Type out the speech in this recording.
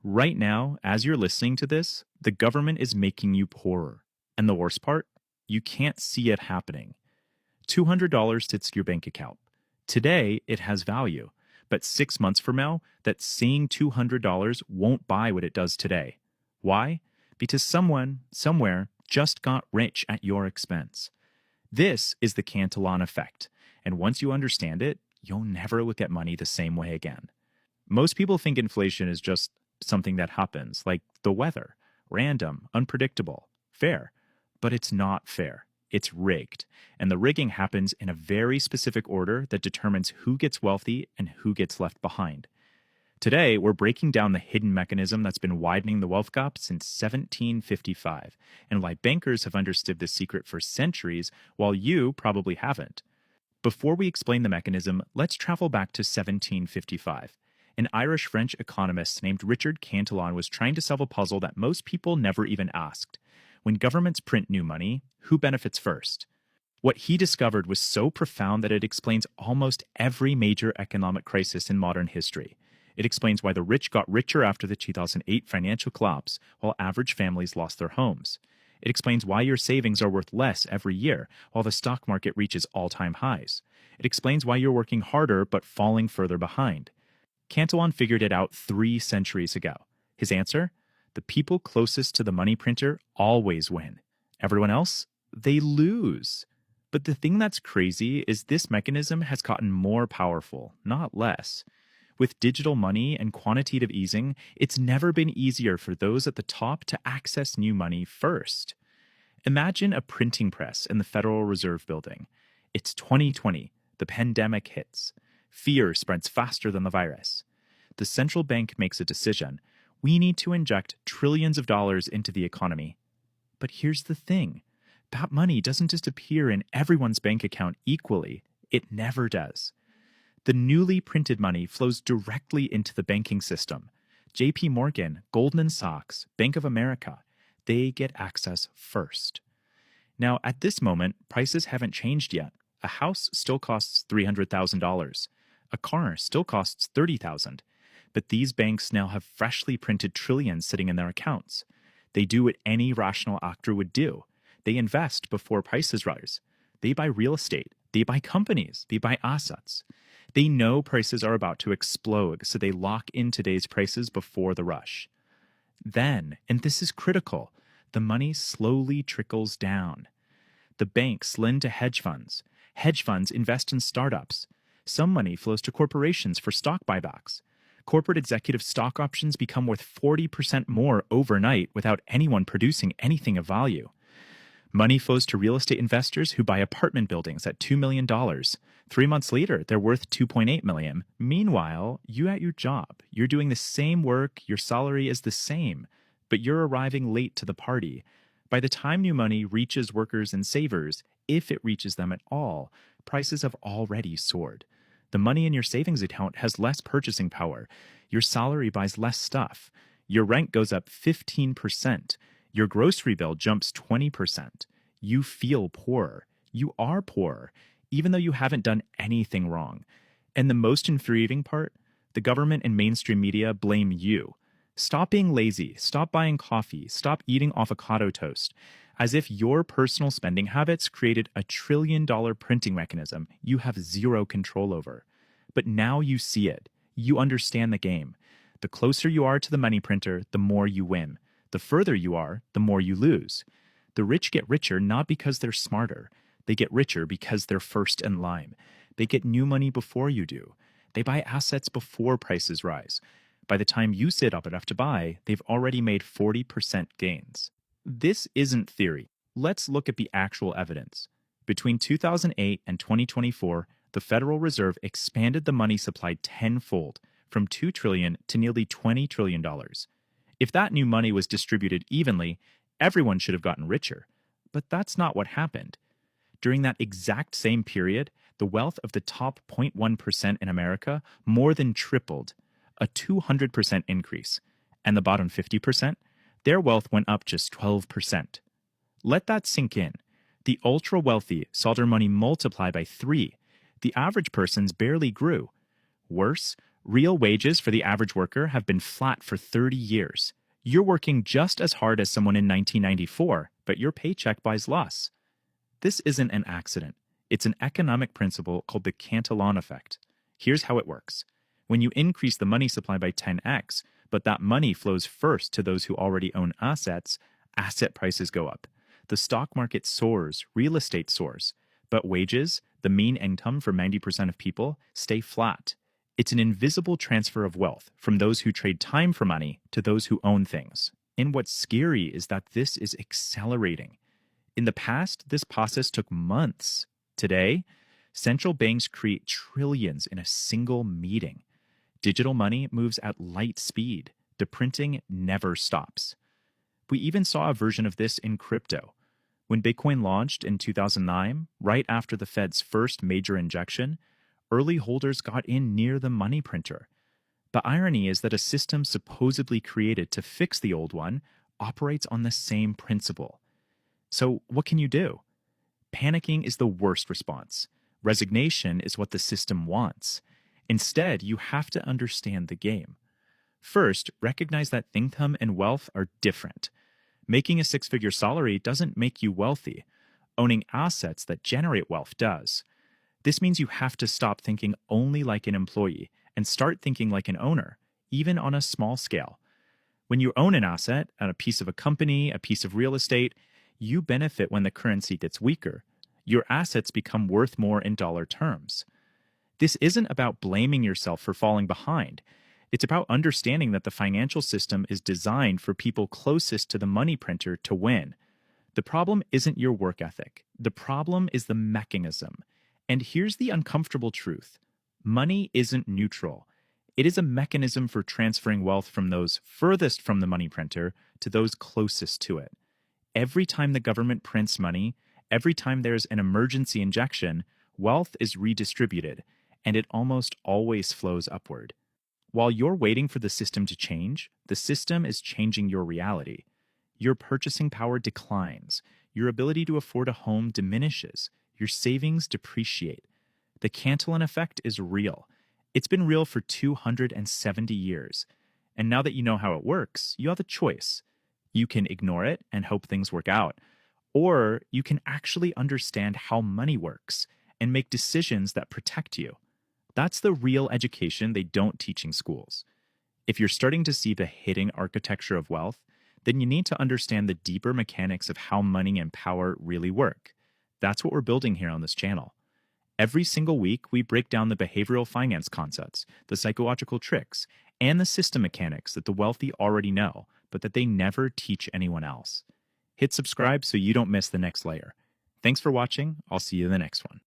Right now, as you're listening to this, the government is making you poorer. And the worst part, you can't see it happening. $200 sits in your bank account. Today, it has value. But 6 months from now, that same $200 won't buy what it does today. Why? Because someone, somewhere, just got rich at your expense. This is the Cantillon effect. And once you understand it, you'll never look at money the same way again. Most people think inflation is just something that happens, like the weather, random, unpredictable, fair. But it's not fair. It's rigged. And the rigging happens in a very specific order that determines who gets wealthy and who gets left behind. Today, we're breaking down the hidden mechanism that's been widening the wealth gap since 1755, and why bankers have understood this secret for centuries while you probably haven't. Before we explain the mechanism, let's travel back to 1755. An Irish-French economist named Richard Cantillon was trying to solve a puzzle that most people never even asked. When governments print new money, who benefits first? What he discovered was so profound that it explains almost every major economic crisis in modern history. It explains why the rich got richer after the 2008 financial collapse, while average families lost their homes. It explains why your savings are worth less every year, while the stock market reaches all-time highs. It explains why you're working harder but falling further behind. Cantillon figured it out 3 centuries ago. His answer? The people closest to the money printer always win. Everyone else? They lose. But the thing that's crazy is this mechanism has gotten more powerful, not less. With digital money and quantitative easing, it's never been easier for those at the top to access new money first. Imagine a printing press in the Federal Reserve Building. It's 2020. The pandemic hits. Fear spreads faster than the virus. The central bank makes a decision. We need to inject trillions of dollars into the economy. But here's the thing. That money doesn't just appear in everyone's bank account equally. It never does. The newly printed money flows directly into the banking system. JP Morgan, Goldman Sachs, Bank of America, they get access first. Now, at this moment, prices haven't changed yet. A house still costs $300,000. A car still costs $30,000. But these banks now have freshly printed trillions sitting in their accounts. They do what any rational actor would do. They invest before prices rise. They buy real estate. They buy companies. They buy assets. They know prices are about to explode, so they lock in today's prices before the rush. Then, and this is critical, the money slowly trickles down. The banks lend to hedge funds. Hedge funds invest in startups. Some money flows to corporations for stock buybacks. Corporate executive stock options become worth 40% more overnight without anyone producing anything of value. Money flows to real estate investors who buy apartment buildings at $2 million. 3 months later, they're worth $2.8 million. Meanwhile, you at your job, you're doing the same work, your salary is the same, but you're arriving late to the party. By the time new money reaches workers and savers, if it reaches them at all, prices have already soared. The money in your savings account has less purchasing power. Your salary buys less stuff. Your rent goes up 15%. Your grocery bill jumps 20%. You feel poorer. You are poorer, even though you haven't done anything wrong. And the most infuriating part? The government and mainstream media blame you. Stop being lazy. Stop buying coffee. Stop eating avocado toast. As if your personal spending habits created a $1 trillion printing mechanism you have zero control over. But now you see it. You understand the game. The closer you are to the money printer, the more you win. The further you are, the more you lose. The rich get richer not because they're smarter. They get richer because they're first in line. They get new money before you do. They buy assets before prices rise. By the time you sit up enough to buy, they've already made 40% gains. This isn't theory. Let's look at the actual evidence. Between 2008 and 2024, the Federal Reserve expanded the money supply tenfold, from $2 trillion to nearly $20 trillion. If that new money was distributed evenly, everyone should have gotten richer. But that's not what happened. During that exact same period, the wealth of the top 0.1% in America more than tripled, a 200% increase. And the bottom 50%? Their wealth went up just 12%. Let that sink in. The ultra-wealthy saw their money multiply by 3. The average person's barely grew. Worse, Real wages for the average worker have been flat for 30 years. You're working just as hard as someone in 1994, but your paycheck buys less. This isn't an accident. It's an economic principle called the Cantillon effect. Here's how it works. When you increase the money supply by 10x, but that money flows first to those who already own assets, asset prices go up. The stock market soars, real estate soars. But wages, the mean income for 90% of people, stay flat. It's an invisible transfer of wealth from those who trade time for money to those who own things. And what's scary is that this is accelerating. In the past, this process took months. Today, central banks create trillions in a single meeting. Digital money moves at light speed. The printing never stops. We even saw a version of this in crypto. When Bitcoin launched in 2009, right after the Fed's first major injection, early holders got in near the money printer. The irony is that a system supposedly created to fix the old one operates on the same principle. So what can you do? Panicking is the worst response. Resignation is what the system wants. Instead, you have to understand the game. First, recognize that income and wealth are different. Making a six-figure salary doesn't make you wealthy. Owning assets that generate wealth does. This means you have to stop thinking only like an employee and start thinking like an owner, even on a small scale. When you own an asset, a piece of a company, a piece of real estate, you benefit when the currency gets weaker. Your assets become worth more in dollar terms. This isn't about blaming yourself for falling behind. It's about understanding that the financial system is designed for people closest to the money printer to win. The problem isn't your work ethic. The problem is the mechanism. And here's the uncomfortable truth. Money isn't neutral. It is a mechanism for transferring wealth from those furthest from the money printer to those closest to it. Every time the government prints money, every time there's an emergency injection, wealth is redistributed, and it almost always flows upward. While you're waiting for the system to change, the system is changing your reality. Your purchasing power declines. Your ability to afford a home diminishes. Your savings depreciate. The Cantillon effect is real. It's been real for 270 years. And now that you know how it works, you have a choice. You can ignore it and hope things work out. Or you can actually understand how money works and make decisions that protect you. That's the real education they don't teach in schools. If you're starting to see the hidden architecture of wealth, then you need to understand the deeper mechanics of how money and power really work. That's what we're building here on this channel. Every single week, we break down the behavioral finance concepts, the psychological tricks, and the system mechanics that the wealthy already know, but that they never teach anyone else. Hit subscribe so you don't miss the next layer. Thanks for watching. I'll see you in the next one.